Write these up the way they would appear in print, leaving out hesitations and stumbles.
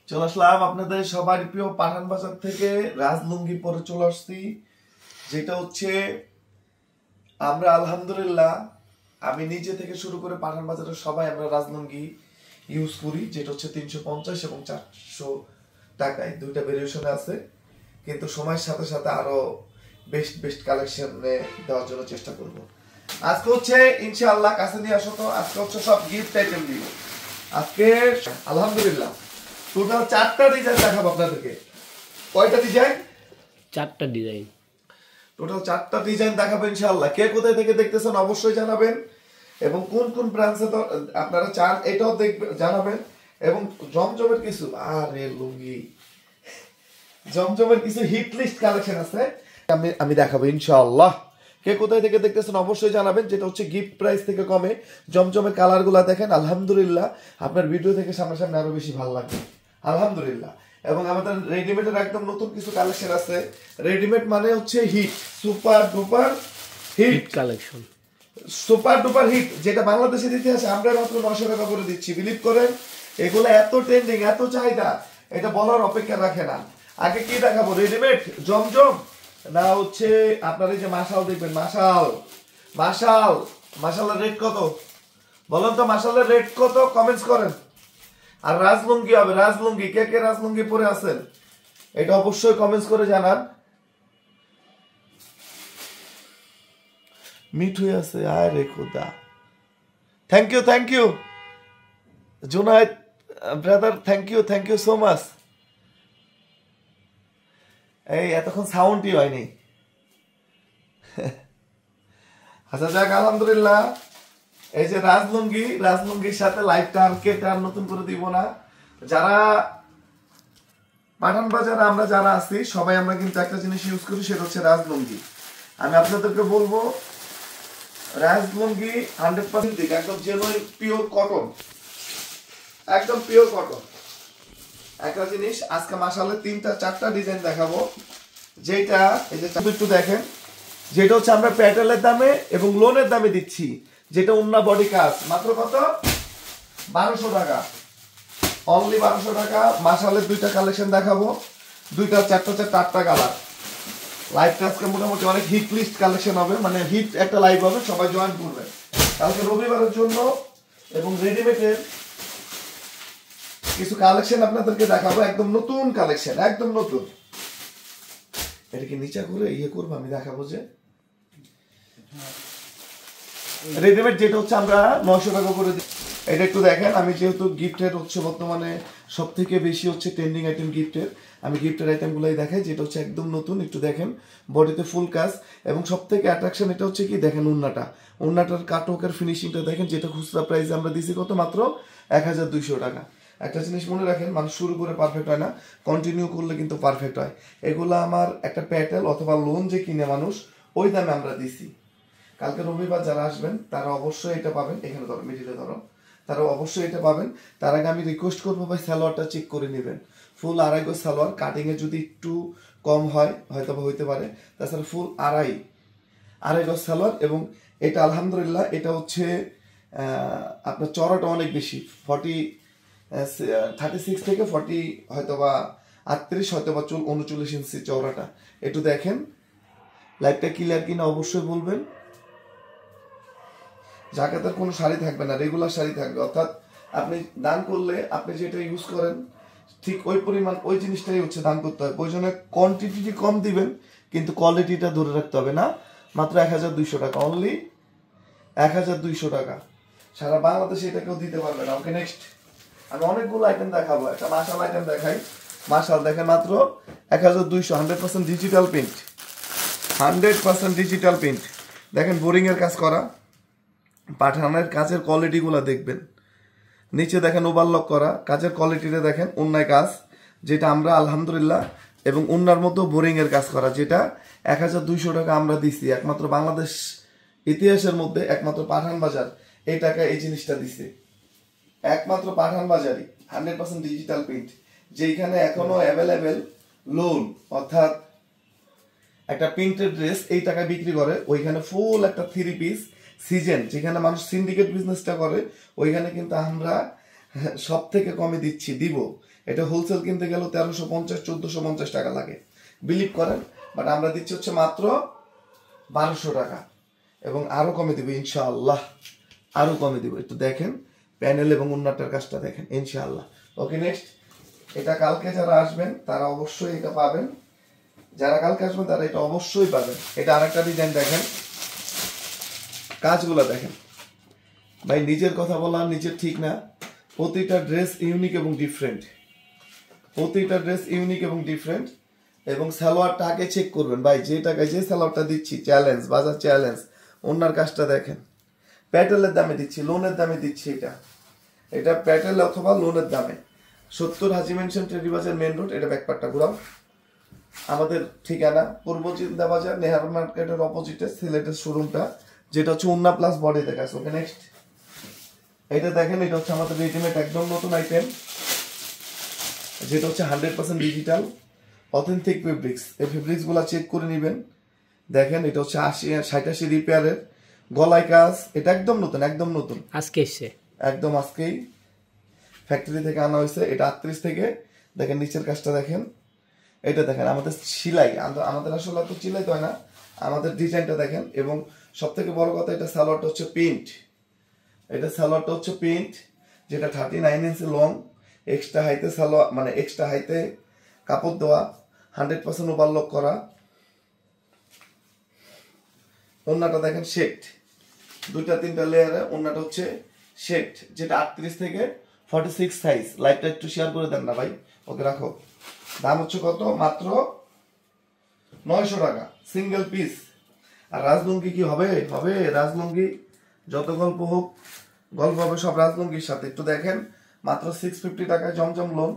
চলে আসলাম আপনাদের সবার প্রিয় পাঠান বাজার থেকে রাজলুঙ্গি পরে চলে আসছি, যেটা হচ্ছে আমরা আলহামদুলিল্লাহ আমি নিজে থেকে শুরু করে পাঠান বাজারের সবাই আমরা রাজলুঙ্গি ইউজ করি, যেটা হচ্ছে 350 এবং 400 টাকায় দুইটা ভেরিয়েশনে আছে, কিন্তু সময়ের সাথে সাথে আরো বেস্ট বেস্ট কালেকশনে দেওয়ার জন্য চেষ্টা করব। আজকে হচ্ছে ইনশাআল্লাহ কাছে নিয়ে আসো তো, আজকে হচ্ছে সব গিফট আইটেম দিব আজকে আলহামদুলিল্লাহ। টোটাল 4টা ডিজাইন দেখাবো আপনাদেরকে। কয়টা ডিজাইন? 4টা ডিজাইন। টোটাল 4টা ডিজাইন দেখাবো ইনশাআল্লাহ। কে কোথায় থেকে দেখতেছেন অবশ্যই জানাবেন, এবং কোন কোন ব্রাঞ্চে আপনারা চান এটাও দেখবেন জানাবেন। এবং জমজমের কিছু লুঙ্গি জমজমের কিছু হিট লিস্ট কালেকশন আছে আমি দেখাবো ইনশাআল্লাহ। কে কোথায় থেকে দেখতেছেন অবশ্যই জানাবেন। যেটা হচ্ছে গিফট প্রাইস থেকে কমে জমজমের কালারগুলো দেখেন আলহামদুলিল্লাহ, আপনার ভিডিও থেকে সামনাসামনি আরো বেশি ভালো লাগবে আলহামদুলিল্লাহ। এবং আমাদের রেডিমেডের একদম নতুন কিছু কালেকশন আছে। রেডিমেড মানে হচ্ছে hit, super duper hit collection, super duper hit, যেটা বাংলাদেশের ইতিহাসে আমরা মাত্র 900 টাকা করে দিচ্ছি। বিলিভ করেন এগুলো এত ট্রেন্ডিং, এত চাহিদা, এটা বলার অপেক্ষা রাখে না। আগে কি দেখাবো, রেডিমেড জমজম না হচ্ছে আপনার এই যে মাশাল দেখবেন, মাশালের রেট কত বলেন তো, মাশালের রেট কত কমেন্টস করেন। আর রাজলুঙ্গি হবে, রাজলুঙ্গি কে কে রাজলুঙ্গি পরে আছেন এটা অবশ্যই কমেন্টস করে জানান। মিট হয়ে আছে আরে খোদা, thank you Junaid brother, thank you so much. এই এতক্ষণ সাউন্ডই হয়নি। আচ্ছা যাক আলহামদুলিল্লাহ। এই যে রাজলুঙ্গির সাথে লাইভটা আর নতুন করে দিব না। যারা পাঠান বাজারে আমরা যারা আছি সবাই আমরা কিন্তু একটা জিনিস ইউজ করি, সেটা হচ্ছে রাজলুঙ্গি। আমি আপনাদেরকে বলবো রাজলুঙ্গি 100% একদম জেনুইন পিওর কটন, একদম পিওর কটন। একটা জিনিস আজকে মাশাআল্লাহ 3টা-4টা ডিজাইন দেখাবো, যেটা এই যে একটু দেখেন, যেটা হচ্ছে আমরা প্যাটেলের দামে এবং লোনের দামে দিচ্ছি, যেটা উন্না বডি কাজ মাত্র কত 1200 টাকা, অনলি 1200 টাকা। মাশাআল্লাহ 2টা কালেকশন দেখাবো, 2টা 4টা কালার। লাইভটা আজকে মোটামুটি অনেক হিট লিস্ট কালেকশন হবে, মানে হিট একটা লাইভ হবে, সবাই জয়েন করবেন কালকে রবিবারের জন্য। এবং রেডিমেডের কিছু কালেকশন আপনাদেরকে দেখাবো, একদম নতুন কালেকশন, একদম নতুন। এটাকে নিচে করে করবো, আমি দেখাবো যে রেডিমেড যেটা হচ্ছে আমরা 900 টাকা করে দিই। এটা একটু দেখেন, আমি যেহেতু গিফটের হচ্ছে বর্তমানে সব থেকে বেশি হচ্ছে ট্রেন্ডিং আইটেম গিফটের, আমি গিফটের আইটেমগুলোই দেখাই, যেটা হচ্ছে একদম নতুন। একটু দেখেন বডিতে ফুল কাজ, এবং সব থেকে অ্যাট্রাকশন এটা হচ্ছে কি দেখেন উন্নাটার কাটওয়ার্কের ফিনিশিংটা দেখেন, যেটা খুচরা প্রাইসে আমরা দিছি কত মাত্র 1200 টাকা। একটা জিনিস মনে রাখেন, মানুষ শুরু করে পারফেক্ট হয় না, কন্টিনিউ করলে কিন্তু পারফেক্ট হয়। এগুলো আমার একটা প্যাটেল অথবা লোন যে কিনে মানুষ ওই দামে আমরা দিছি। কালকে রবিবার যারা আসবেন তারা অবশ্যই এটা পাবেন, এখানে ধরো মিডিলে ধরো, তারা অবশ্যই এটা পাবেন। তার আগে আমি রিকোয়েস্ট করবো ভাই সালোয়ারটা চেক করে নেবেন। ফুল 2.5 গজ সালোয়ার, কাটিং এ যদি একটু কম হয় হয়তো হইতে পারে, তাছাড়া ফুল 2.5 গজ সালোয়ার। এবং এটা আলহামদুলিল্লাহ এটা হচ্ছে আপনার চড়াটা অনেক বেশি, 36 থেকে 40 হয়তোবা 38 হয়তোবা 39 ইঞ্চি চওড়াটা। একটু দেখেন লাইভটা ক্লিয়ার কিনা অবশ্যই বলবেন। জাকাতের কোনো শাড়ি থাকবে না, রেগুলার শাড়ি থাকবে, অর্থাৎ আপনি দান করলে আপনি যেটা ইউজ করেন ঠিক ওই পরিমাণ ওই জিনিসটাই হচ্ছে দান করতে হবে। ওই জন্য কোয়ান্টিটি কম দিবেন, কিন্তু কোয়ালিটিটা ধরে রাখতে হবে না। মাত্র 1200 টাকা, অনলি 1200 টাকা, সারা বাংলাদেশে এটা কেউ দিতে পারবে না। ওকে নেক্সট আমি অনেকগুলো আইটেম দেখাবো, একটা মাশাল আইটেম দেখাই। মাশাল দেখেন মাত্র 1200, 100% ডিজিটাল প্রিন্ট, 100% ডিজিটাল প্রিন্ট। দেখেন বোরিং এর কাজ করা, পাঠানের কাজের কোয়ালিটিগুলো দেখবেন। নিচে দেখেন ওভারলক করা, কাজের কোয়ালিটিটা দেখেন, উন্নায় কাজ যেটা আমরা আলহামদুলিল্লাহ, এবং উন্নার মতো বোরিং এর কাজ করা, যেটা 1200 টাকা আমরা দিছি। একমাত্র বাংলাদেশ ইতিহাসের মধ্যে একমাত্র পাঠান বাজার এই টাকা এই জিনিসটা দিছে, একমাত্র পাঠান বাজারই 100% ডিজিটাল প্রিন্ট, যেখানে এখনো অ্যাভেলেবেল লোন অর্থাৎ একটা প্রিন্টেড ড্রেস এই টাকায় বিক্রি করে, ওইখানে ফুল একটা 3 পিস সিজন, যেখানে মানুষ সিন্ডিকেট বিজনেসটা করে, ওইখানে কিন্তু আমরা সব থেকে কমে দিচ্ছি, দিব। এটা হোলসেল কিনতে গেলেও 1350 1450 টাকা লাগে, বিলিভ করেন। বাট আমরা দিচ্ছি হচ্ছে মাত্র 1200 টাকা, এবং আরো কমে দিব ইনশাআল্লাহ, আরো কমে দিব। একটু দেখেন প্যানেল এবং উন্নাটার কাজটা দেখেন ইনশাআল্লাহ। ওকে নেক্সট, এটা কালকে যারা আসবেন তারা অবশ্যই এটা পাবেন, যারা কালকে আসবেন তারা এটা অবশ্যই পাবেন। এটা আরেকটা ডিজাইন দেখেন, কাজগুলো দেখেন ভাই, নিজের কথা বলা নিজের ঠিক না, প্রতিটা ড্রেস ইউনিক এবং ডিফারেন্ট, প্রতিটা ড্রেস ইউনিক এবং ডিফারেন্ট। এবং সালোয়ারটা আগে চেক করবেন ভাই, যে টাকায় যে সালোয়ারটা দিচ্ছি চ্যালেঞ্জ, বাজার চ্যালেঞ্জ। ওনার কাজটা দেখেন, প্যাটেলের দামে দিচ্ছি, লোনের দামে দিচ্ছি। এটা প্যাটেল অথবা লোনের দামে। 70 হাজি মেনশন টেরিবাজার মেন রোড। এটা ব্যাকপার্টটা ঘুরাও। আমাদের ঠিকানা পূর্ব চিন্তা বাজার, নেহার মার্কেটের অপোজিটে সিলেটের শোরুমটা, যেটা হচ্ছে উন্না প্লাস বডি দেখা। ওকে নেক্সট, এটা দেখেন, এটা হচ্ছে আমাদের রেডিমেড একদম নতুন আইটেম, যেটা হচ্ছে 100% ডিজিটাল অথেন্টিক ফেব্রিক্স। এই ফেব্রিক্স গুলা চেক করে নেবেন। দেখেন এটা হচ্ছে 80 রিপেয়ারের গলায় কাজ। এটা একদম নতুন, একদম নতুন, আজকে এসছে, একদম আজকেই ফ্যাক্টরি থেকে আনা হয়েছে। এটা 38 থেকে। দেখেন নিচের কাজটা দেখেন, এটা দেখেন আমাদের সেলাই, আমাদের আসলে তো সেলাই তো হয় না, আমাদের ডিজাইনটা দেখেন। এবং সব থেকে বড় কথা, এটা সালোয়ারটা হচ্ছে প্রিন্ট, এটা সালোয়ারটা হচ্ছে প্রিন্ট, যেটা 39 ইঞ্চি লং, এক্সট্রা হাইতে সালোয়ার, মানে এক্সট্রা হাইতে কাপড় দেওয়া, 100% ওভারলক করা। ওন্নাটা দেখেন শেড, 2-3টা লেয়ারে ওন্নাটা হচ্ছে শেড, যেটা 38 থেকে 46 সাইজ। লাইভটা একটু শেয়ার করে দেন না ভাই। ওকে রাখো। দাম হচ্ছে কত? মাত্র 900 টাকা সিঙ্গেল পিস। আর রাজলুঙ্গি কি হবে? হবে রাজলুঙ্গি, যত গল্প হোক, গল্প হবে সব রাজলুঙ্গির সাথে। একটু দেখেন, মাত্র 650 টাকায় জমজম লোন,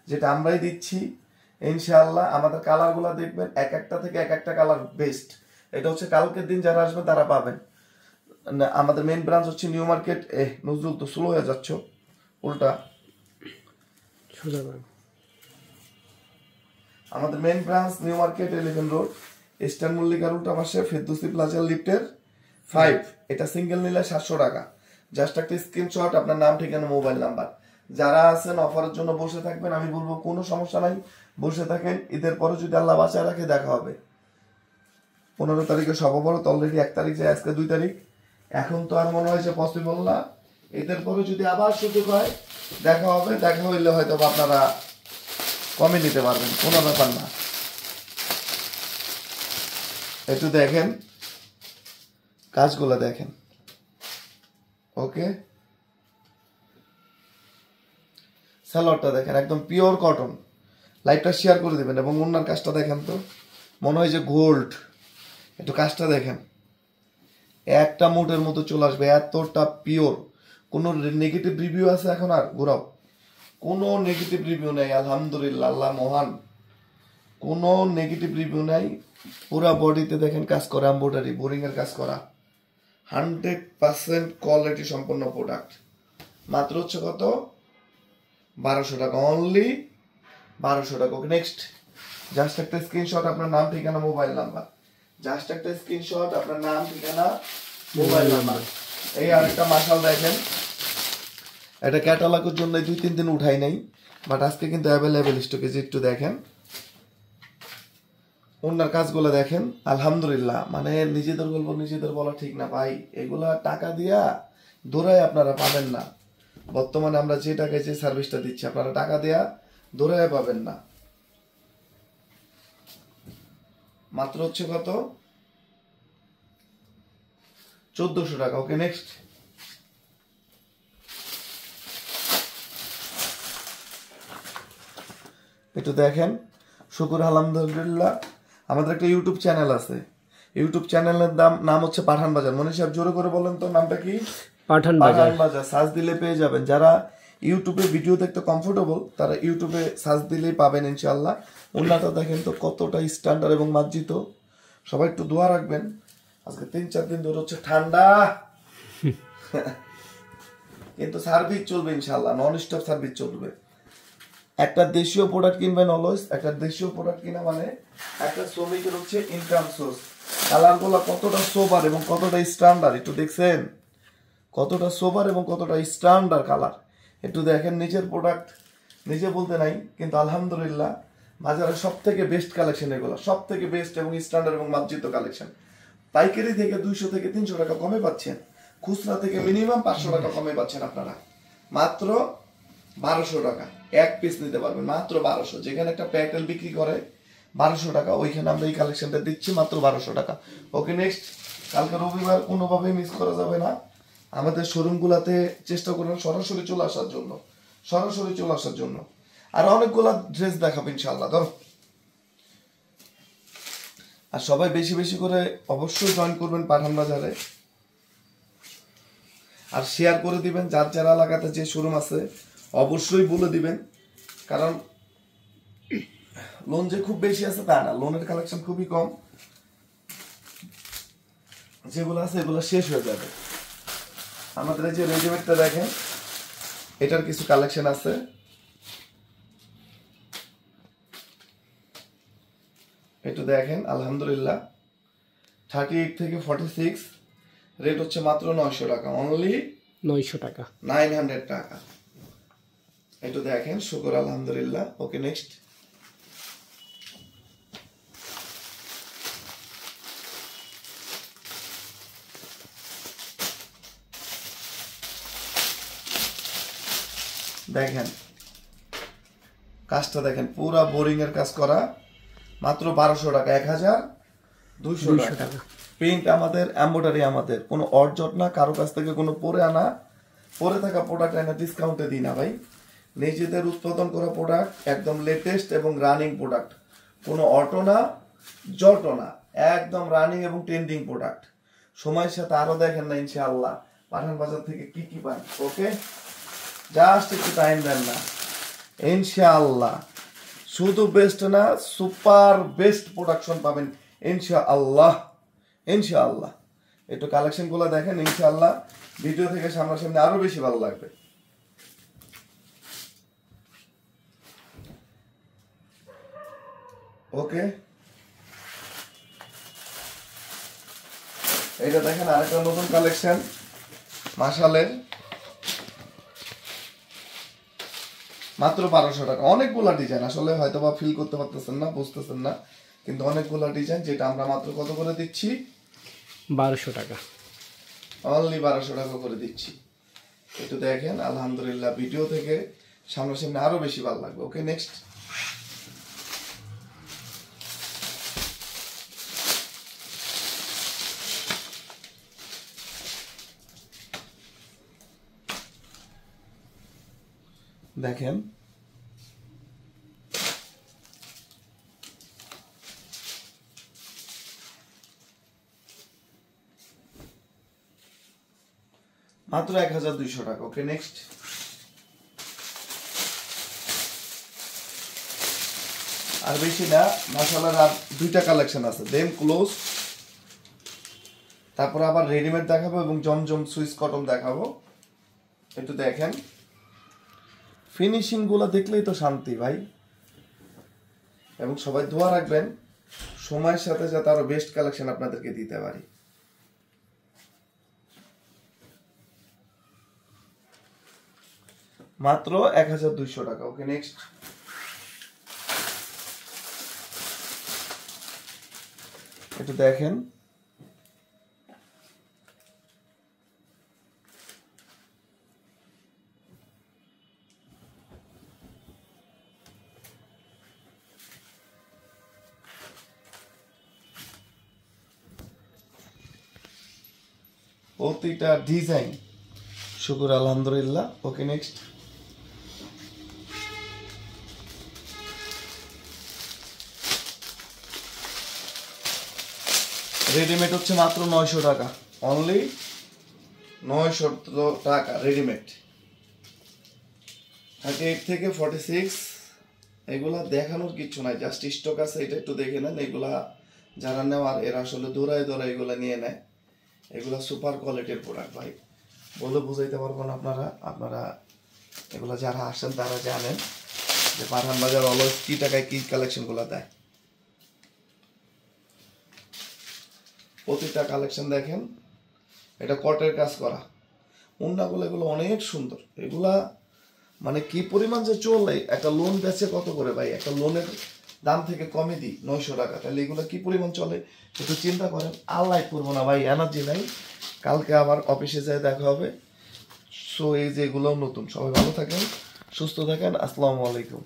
যেটা আমরাই দিচ্ছি ইনশাআল্লাহ। আমাদের কালার গুলা দেখবেন, এক একটা থেকে এক একটা কালার বেস্ট। এটা হচ্ছে কালকের দিন যারা আসবে তারা পাবেন। আমাদের মেইন ব্রাঞ্চ হচ্ছে নিউ মার্কেট। নজরুল তো স্লো হয়ে যাচ্ছ, উল্টা। আমাদের main branch New Market 11 road, Eastern মল্লিকার উল্টা পাশে ফেরদৌসি প্লাজার লিফটের 5। এটা সিঙ্গেল নিলে 700 টাকা। জাস্ট একটা স্ক্রিনশট, আপনার নাম, ঠিকানা, মোবাইল নাম্বার। যারা আছেন অফারের জন্য বসে থাকবেন, আমি বলবো কোনো সমস্যা নাই, বসে থাকেন। ঈদের পরে যদি আল্লাহ বাঁচায় রাখে দেখা হবে। 15 তারিখে সর্ববরত, অলরেডি 1 তারিখ যায়, আজকে 2 তারিখ। এখন তো আর মনে হয় যে পসিবল না। ঈদের পরে যদি আবার সুযোগ হয় দেখা হবে, দেখা হইলে হয়তো আপনারা কমে নিতে পারবেন, কোনো ব্যাপার না। একটু দেখেন কাজগুলো দেখেন। ওকে, সালোয়ারটা দেখেন, একদম পিওর কটন। লাইটটা শেয়ার করে দিবেন। এবং ওনার কাজটা দেখেন, তো মনে হয় যে গোল্ড। একটু কাজটা দেখেন, একটা মুটের মতো চলে আসবে, এতটা পিওর। কোনো নেগেটিভ রিভিউ আছে এখন? আর ঘুরাও, কোনো নেগেটিভ রিভিউ নেই, আলহামদুলিল্লাহ, আল্লাহ মহান। কোনো নেগেটিভ রিভিউ নাই। পুরা বডিতে দেখেন কাজ করা, এমব্রয়ডারি, বোরিং এর কাজ করা, 100% কোয়ালিটি সম্পন্ন প্রোডাক্ট। মাত্র হচ্ছে কত? 1200 টাকা, অনলি 1200 টাকা। ওকে নেক্সট, জাস্ট একটা স্ক্রিনশট, আপনার নাম, ঠিকানা, মোবাইল নাম্বার। জাস্ট একটা স্ক্রিনশট, আপনার নাম, ঠিকানা, মোবাইল নাম্বার। এই আরেকটা মাশাল দেখেন, এটা ক্যাটালগের জন্য 2-3 দিন উঠাই নাই, বাট আজকে কিন্তু অ্যাভেলেবেল স্টকে। একটু দেখেন ওনার কাজগুলো দেখেন, আলহামদুলিল্লাহ। মানে নিজেদের গল্প নিজেদের বলা ঠিক না ভাই, এগুলা টাকা দিয়া দৌড়ায় আপনারা পাবেন না। বর্তমানে আমরা যে টাকায় যে সার্ভিসটা দিচ্ছি, আপনারা টাকা দেয়া দৌড়ায় পাবেন না। মাত্র হচ্ছে কত? 1400 টাকা। ওকে নেক্সট, একটু দেখেন, শুকুর আলহামদুলিল্লাহ। আমাদের একটা ইউটিউব চ্যানেল আছে, ইউটিউব চ্যানেলের নাম হচ্ছে পাঠান বাজার। মনীষ সাহেব জোরে করে বলেন তো নামটা কি? পাঠান বাজার। সার্চ দিলে পেয়ে যাবেন। যারা ইউটিউবে ভিডিও দেখতে কমফোর্টেবল তারা ইউটিউবে সার্চ দিলেই পাবেন ইনশাআল্লাহ। উন্নাটা দেখেন তো কতটা স্ট্যান্ডার্ড এবং মার্জিত। সবাই একটু দোয়া রাখবেন। আজকে 3-4 দিন ধরে হচ্ছে ঠান্ডা, কিন্তু সার্ভিস চলবে ইনশাআল্লাহ, নন স্টপ সার্ভিস চলবে। একটা দেশীয় প্রোডাক্ট কিনবেন অলওয়েজ। একটা দেশীয় প্রোডাক্ট কিনা মানে একটা শ্রমিকের হচ্ছে ইনকাম সোর্স। কালারগুলো কতটা সোবার এবং কতটা স্ট্যান্ডার্ড একটু দেখছেন, কতটা সোবার এবং কতটা স্ট্যান্ডার্ড কালার। একটু দেখেন নিচের প্রোডাক্ট, নিচে বলতে নাই, কিন্তু আলহামদুলিল্লাহ বাজারে সব থেকে বেস্ট কালেকশন এগুলো, সব থেকে বেস্ট এবং স্ট্যান্ডার্ড এবং মার্জিত কালেকশন। পাইকারি থেকে 200 থেকে 300 টাকা কমে পাচ্ছেন, খুচরা থেকে মিনিমাম 500 টাকা কমে পাচ্ছেন আপনারা, মাত্র 1200 টাকা এক পিস নিতে পারবেন, মাত্র 1200। যেখানে একটা প্যাকেট বিক্রি করে 1200 টাকা, ওইখানে আমরা এই কালেকশনটা দিচ্ছি মাত্র 1200 টাকা। ওকে নেক্সট, কালকে রবিবার কোনোভাবেই মিস করা যাবে না, আমাদের শোরুমগুলোতে চেষ্টা করবেন সরাসরি চলে আসার জন্য, সরাসরি চলে আসার জন্য। আর অনেকগুলা ড্রেস দেখাবো ইনশাআল্লাহ, ধরো। আর সবাই বেশি বেশি করে অবশ্যই জয়েন করবেন পাঠান বাজারে, আর শেয়ার করে দিবেন। যার যারা এলাকাতে যে শোরুম আছে অবশ্যই বলে দিবেন, কারণ লোন যে খুব বেশি আছে তা না, লোনের কালেকশন খুবই কম, যেগুলো আছে এগুলো শেষ হয়ে যাবে। আমাদের এই যে রেডিমেডটা দেখেন, এটার কিছু কালেকশন আছে, একটু দেখেন। আলহামদুলিল্লাহ 38 থেকে 46 রেট হচ্ছে মাত্র 900 টাকা, অনলি 900 টাকা, 900 টাকা। একটু দেখেন, শুকর আলহামদুলিল্লাহ। ওকে নেক্সট, দেখেন কাজটা দেখেন, পুরা বোরিং এর কাজ করা, মাত্র 1200 টাকা, 1200 টাকা। প্রিন্ট আমাদের, এমব্রয়ডারি আমাদের, কোনো অর্জট না, কারো কাছ থেকে কোনো পরে আনা, পরে থাকা প্রোডাক্ট এনে ডিসকাউন্টে দিই না ভাই, নিজেদের উৎপাদন করা প্রোডাক্ট, একদম লেটেস্ট এবং রানিং প্রোডাক্ট, কোনো অটো না, জটো না, একদম রানিং এবং ট্রেন্ডিং প্রোডাক্ট। সময়ের সাথে আরো দেখেন না ইনশাআল্লাহ পাঠান বাজার থেকে কি কি পান। ওকে, জাস্ট একটু টাইম দেন না, ইনশাআল্লাহ শুধু বেস্ট না, সুপার বেস্ট প্রোডাকশন পাবেন ইনশাআল্লাহ, ইনশাআল্লাহ। একটু কালেকশন গুলো দেখেন, ইনশাআল্লাহ ভিডিও থেকে সামনাসামনি আরো বেশি ভালো লাগবে। ওকে, এটা দেখেন আরেকটা নতুন কালেকশন মাশালের, মাত্র 1200 টাকা। অনেকগুলা ডিজাইন, আসলে হয়তো বা ফিল করতে পারতেছেন না, বুঝতেছেন না, কিন্তু অনেকগুলা ডিজাইন, যেটা আমরা মাত্র কত করে দিচ্ছি? 1200 টাকা, অনলি 1200 টাকা করে দিচ্ছি। একটু দেখেন, আলহামদুলিল্লাহ ভিডিও থেকে সামনাসামনি আরো বেশি ভালো লাগবে। ওকে নেক্সট, দেখেন মাত্র 1200 টাকা। ওকে নেক্সট, আর বেশি না, মাশাআল্লাহ আর দুইটা কালেকশন আছে, দেম ক্লোজ, তারপর আবার রেডিমেড দেখাবো এবং জমজম সুইস কটন দেখাবো। একটু দেখেন, ফিনিশিং গুলো দেখলেই তো শান্তি ভাই। এবং সবাই দোয়া রাখবেন সময়ের সাথে সাথে আরো বেস্ট কালেকশন আপনাদেরকে দিতে পারি। মাত্র 1200 টাকা। ওকে নেক্সট, একটু দেখেন, প্রতিটা ডিজাইন, শুকুর আলহামদুলিল্লাহ। ওকে নেক্সট, রেডিমেড হচ্ছে মাত্র 900 টাকা, অনলি 900 টাকা রেডিমেড। 38 থেকে 46 এগুলা দেখানোর কিছু নাই, জাস্ট স্টক আছে, এটা একটু দেখে নেন। এগুলা যারা নেওয়ার এরা আসলে দৌড়ায় দৌড়ায় এগুলা নিয়ে নেয়, এগুলা সুপার কোয়ালিটির প্রোডাক্ট ভাই, বলে বুঝাইতে পারবো না। আপনারা এগুলা যারা আসেন তারা জানেন যে পাঠান বাজার অলওয়েজ কি টাকায় কি কালেকশনগুলো দেয়। প্রতিটা কালেকশন দেখেন, এটা কটের কাজ করা, ওন্নাগুলো এগুলো অনেক সুন্দর, এগুলা মানে কি পরিমাণ যে চলে, একটা লোন বেচে কত করে ভাই, একটা লোনের দাম থেকে কমে দিই 900 টাকা, তাহলে এগুলো কি পরিমাণ চলে একটু চিন্তা করেন। আল্লাহ করবো না ভাই, এনার্জি নাই, কালকে আবার অফিসে যাই দেখা হবে। সো এই যে এগুলোও নতুন। সবাই ভালো থাকেন, সুস্থ থাকেন, আসসালামু আলাইকুম।